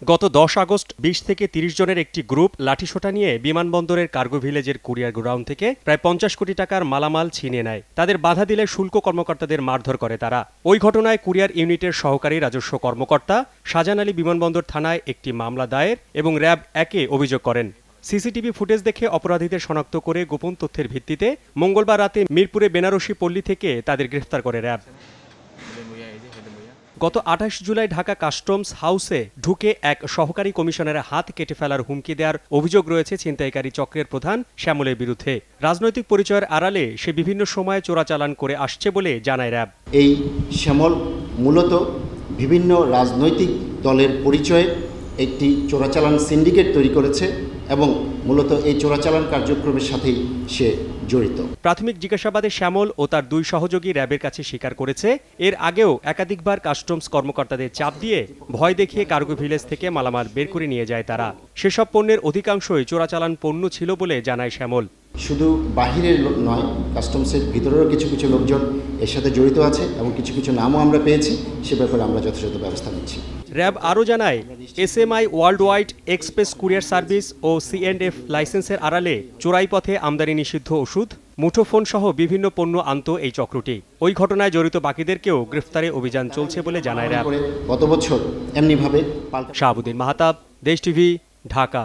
গত 10 আগস্ট 20 থেকে 30 জনের একটি গ্রুপ লাঠিসোঁটা নিয়ে বিমানবন্দরের কার্গো ভিলেজের কুরিয়ার গোডাউন থেকে প্রায় 50 কোটি টাকার মালামাল ছিনিয়ে নেয়। তাদের বাধা দিলে শুল্ক কর্মকর্তাদের মারধর করে তারা। ওই ঘটনায় কুরিয়ার ইউনিটের সহকারী রাজস্ব কর্মকর্তা শাহজাহান আলী বিমানবন্দর থানায় একটি মামলা দায়ের এবং র্যাব 1-এ অভিযোগ করেন। সিসিটিভি ফুটেজ দেখে অপরাধীদের শনাক্ত করে গোপন তথ্যের ভিত্তিতে মঙ্গলবার রাতে মিরপুরে বেনারসি পল্লী থেকে তাদের গ্রেফতার করে র্যাব। গত 28 জুলাই ঢাকা কাস্টমস হাউসে ঢুকে এক সহকারী কমিশনারের হাত কেটে ফেলার হুমকি দেওয়ার অভিযোগ রয়েছে ছিনতাইকারী চক্রের প্রধান শ্যামলের বিরুদ্ধে। রাজনৈতিক পরিচয়ের আড়ালে সে বিভিন্ন সময়ে চোরাচালান করে আসছে বলে জানায় র্যাব। এই শ্যামল মূলত বিভিন্ন রাজনৈতিক দলের পরিচয়ে একটি চোরাচালান সিন্ডিকেট তৈরি করেছে এবং মূলত এই চোরাচালান কার্যক্রমের সাথেই সে জড়িত। প্রাথমিক জিজ্ঞাসাবাদে শ্যামল ও তার 2 সহযোগী র্যাবের কাছে স্বীকার করেছে এর আগেও একাধিকবার কাস্টমস কর্মকর্তাদের চাপ দিয়ে ভয় দেখিয়ে কার্গো ভিলেজ থেকে মালামাল বের করে নিয়ে যায় তারা। সেসব পণ্যের অধিকাংশই চোরাচালান পণ্য ছিল বলে জানায় শ্যামল। শুধু বাহিরের নয়, কাস্টমসের ভিতরেরও কিছু কিছু লোকজন এর সাথে জড়িত আছে এবং কিছু কিছু নামও আমরা পেয়েছি, সে ব্যাপারে আমরা যথাযথ ব্যবস্থা নিচ্ছি। র্যাব আরও জানায় SMI world wide express courier service ও C&F লাইসেন্সের আড়ালে চোরাই পথে আমদানি নিষিদ্ধ ওষুধ, মুঠোফোন সহ বিভিন্ন পণ্য আনত এই চক্রটি। ওই ঘটনায় জড়িত বাকিদেরকেও গ্রেফতারে অভিযান চলছে বলে জানায় র্যাব। গত বছর এমনিভাবে শাহাবুদ্দিন মাহতাব, দেশ টিভি, ঢাকা।